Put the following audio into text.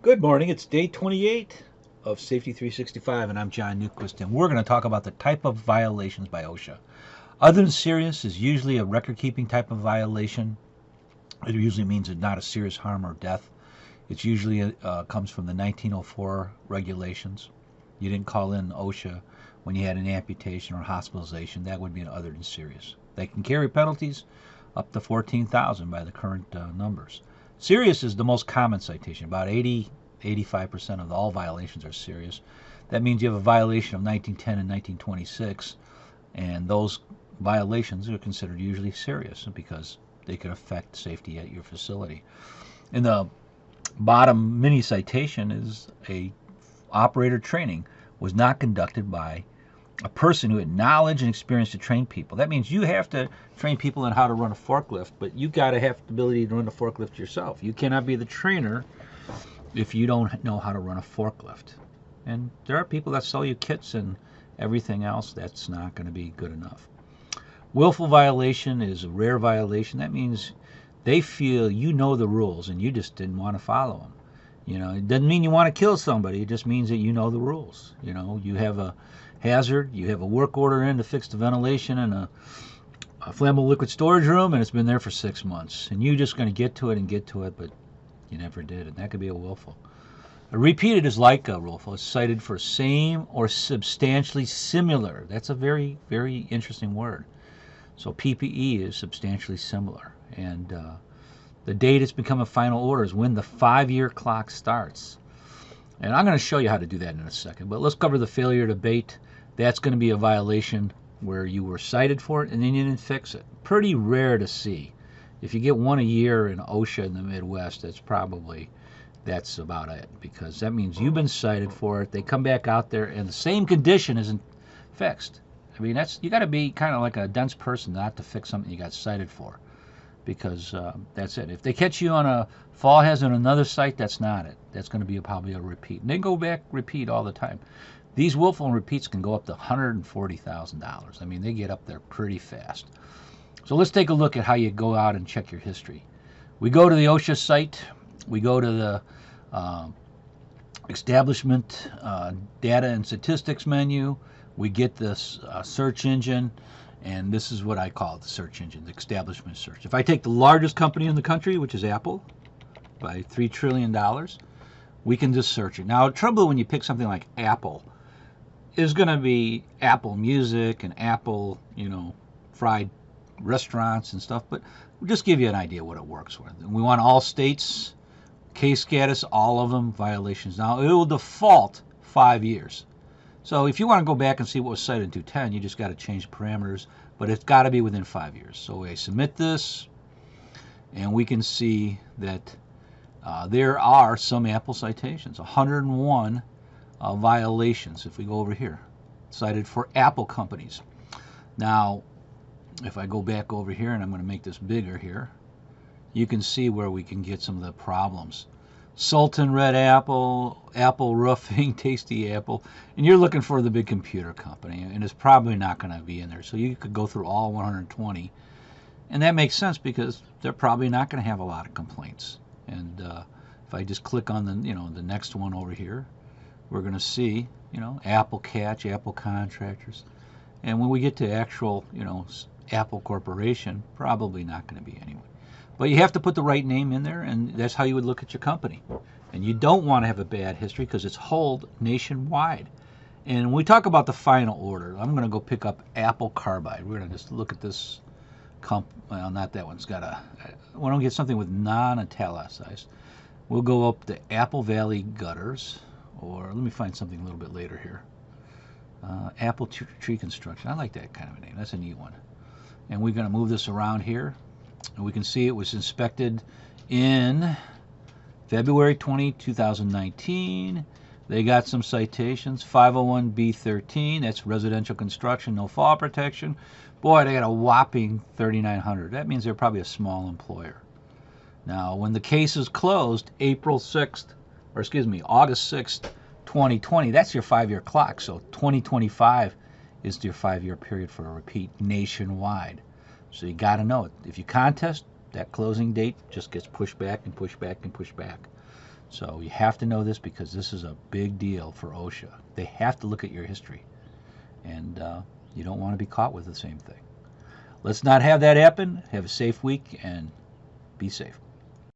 Good morning. It's day 28 of Safety 365, and I'm John Newquist, and we're going to talk about the type of violations by OSHA. Other than serious is usually a record-keeping type of violation. It usually means it's not a serious harm or death. It usually comes from the 1904 regulations. You didn't call in OSHA when you had an amputation or hospitalization. That would be an other than serious. They can carry penalties up to 14,000 by the current numbers. Serious is the most common citation. About 85% of all violations are serious. That means you have a violation of 1910 and 1926, and those violations are considered usually serious because they could affect safety at your facility. In the bottom mini citation is a operator training was not conducted by a person who had knowledge and experience to train people. That means you have to train people on how to run a forklift, but you got to have the ability to run a forklift yourself. You cannot be the trainer if you don't know how to run a forklift. And there are people that sell you kits and everything else. That's not going to be good enough. Willful violation is a rare violation. That means they feel you know the rules and you just didn't want to follow them. It doesn't mean you want to kill somebody. It just means that you know the rules. You have a hazard, you have a work order in to fix the ventilation in a flammable liquid storage room, and it's been there for 6 months. And you're just going to get to it, but you never did. And that could be a willful. A repeated is like a willful. It's cited for same or substantially similar. That's a very, very interesting word. So PPE is substantially similar. And the date it's become a final order is when the 5-year clock starts. And I'm going to show you how to do that in a second. But let's cover the failure to abate. That's going to be a violation where you were cited for it and then you didn't fix it. Pretty rare to see. If you get one a year in OSHA in the Midwest, that's about it, because that means you've been cited for it. They come back out there and the same condition isn't fixed. I mean, you got to be kind of like a dense person not to fix something you got cited for, because that's it. If they catch you on a fall hazard on another site, that's not it. That's going to be probably a repeat. And they go back repeat all the time. These willful repeats can go up to $140,000. I mean, they get up there pretty fast. So let's take a look at how you go out and check your history. We go to the OSHA site. We go to the establishment data and statistics menu. We get this search engine, and this is what I call it, the search engine, the establishment search. If I take the largest company in the country, which is Apple, by $3 trillion, we can just search it. Now, the trouble when you pick something like Apple is going to be Apple Music and Apple, fried restaurants and stuff, but we'll just give you an idea what it works with. And we want all states, case status, all of them, violations. Now, it will default 5 years. So if you want to go back and see what was cited in 210, you just got to change parameters, but it's got to be within 5 years. So I submit this, and we can see that there are some Apple citations, 101 violations, if we go over here, cited for Apple companies. Now, if I go back over here, and I'm going to make this bigger here, you can see where we can get some of the problems. Sultan Red Apple, Apple Roofing, Tasty Apple, and you're looking for the big computer company, and it's probably not going to be in there. So you could go through all 120, and that makes sense because they're probably not going to have a lot of complaints. And if I just click on the next one over here, we're going to see Apple Catch, Apple Contractors, and when we get to actual Apple Corporation, probably not going to be anyway. But you have to put the right name in there, and that's how you would look at your company. And you don't want to have a bad history because it's held nationwide. And when we talk about the final order, I'm going to go pick up Apple Carbide. We're going to just look at this well, not that one's got we don't get something with non-italicized. We'll go up to Apple Valley Gutters, or let me find something a little bit later here. Apple Tree Construction. I like that kind of a name. That's a neat one. And we're going to move this around here. And we can see it was inspected in February 20, 2019. They got some citations. 501B13, that's residential construction, no fall protection. Boy, they got a whopping 3,900. That means they're probably a small employer. Now, when the case is closed, August 6th, 2020, that's your 5-year clock. So 2025 is your 5-year period for a repeat nationwide. So you got to know it. If you contest, that closing date just gets pushed back and pushed back and pushed back. So you have to know this because this is a big deal for OSHA. They have to look at your history, and you don't want to be caught with the same thing. Let's not have that happen. Have a safe week and be safe.